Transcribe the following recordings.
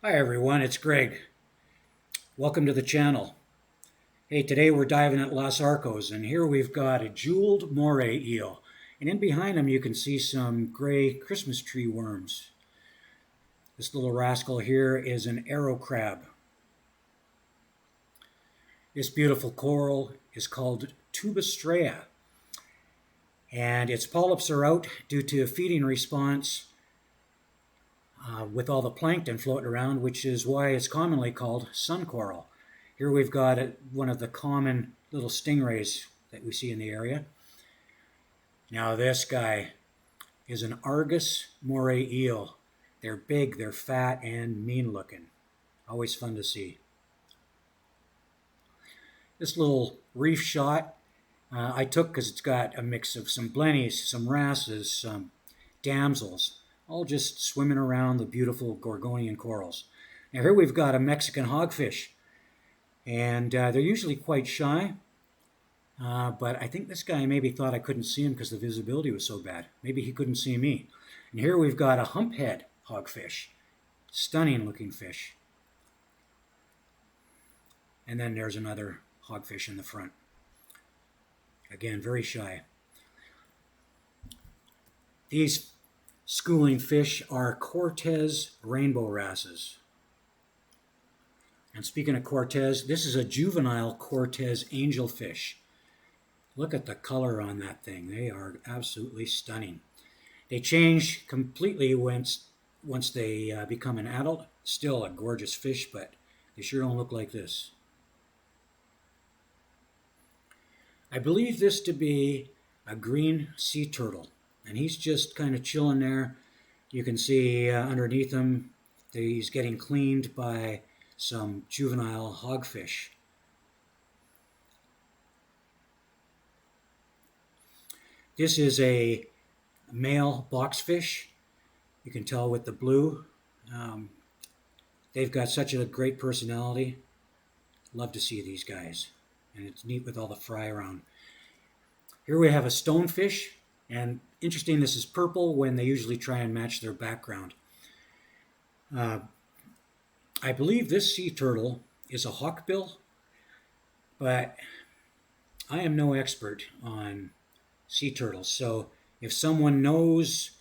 Hi everyone, it's Greg. Welcome to the channel. Hey, today we're diving at Los Arcos, and here we've got a jeweled moray eel. And in behind them you can see some gray Christmas tree worms. This little rascal here is an arrow crab. This beautiful coral is called Tubastrea, and its polyps are out due to a feeding response with all the plankton floating around, which is why it's commonly called sun coral. Here we've got one of the common little stingrays that we see in the area. Now this guy is an Arcos moray eel. They're big, they're fat, and mean looking. Always fun to see. This little reef shot I took because it's got a mix of some blennies, some wrasses, some damsels, all just swimming around the beautiful Gorgonian corals. Now here we've got a Mexican hogfish, and they're usually quite shy, but I think this guy maybe thought I couldn't see him because the visibility was so bad. Maybe he couldn't see me. And here we've got a humphead hogfish, stunning looking fish. And then there's another hogfish in the front. Again, very shy. These schooling fish are Cortez rainbow wrasses. And speaking of Cortez, this is a juvenile Cortez angelfish. Look at the color on that thing. They are absolutely stunning. They change completely once they become an adult. Still a gorgeous fish, but they sure don't look like this. I believe this to be a green sea turtle, and he's just kind of chilling there. You can see underneath him that he's getting cleaned by some juvenile hogfish. This is a male boxfish. You can tell with the blue. They've got such a great personality. Love to see these guys. And it's neat with all the fry around. Here we have a stonefish, and interesting, this is purple when they usually try and match their background. I believe this sea turtle is a hawkbill, but I am no expert on sea turtles. So if someone knows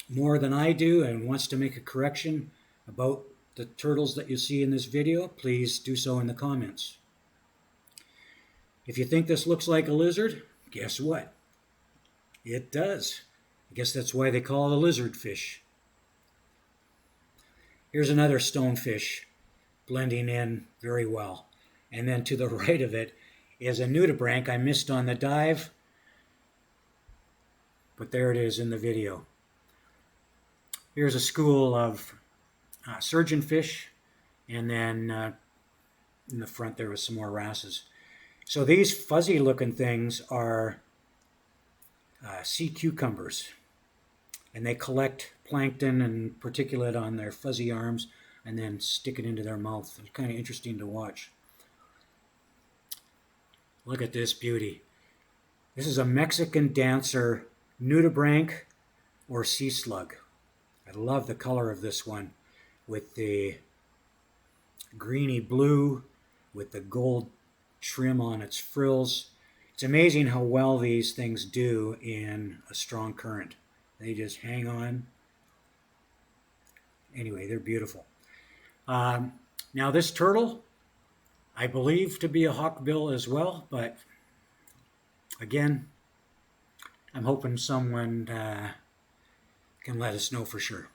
more than I do and wants to make a correction about the turtles that you see in this video, please do so in the comments. If you think this looks like a lizard, guess what? It does. I guess that's why they call it a lizard fish. Here's another stonefish blending in very well. And then to the right of it is a nudibranch I missed on the dive, but there it is in the video. Here's a school of surgeonfish, and then in the front there was some more wrasses. So these fuzzy looking things are sea cucumbers, and they collect plankton and particulate on their fuzzy arms and then stick it into their mouth. It's kind of interesting to watch. Look at this beauty. This is a Mexican dancer nudibranch or sea slug. I love the color of this one with the greeny blue with the gold trim on its frills. It's amazing how well these things do in a strong current. They just hang on. Anyway, they're beautiful. Now this turtle, I believe to be a hawkbill as well, but again, I'm hoping someone can let us know for sure.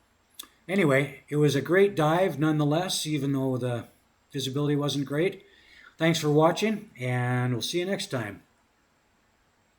Anyway, it was a great dive nonetheless, even though the visibility wasn't great. Thanks for watching, and we'll see you next time.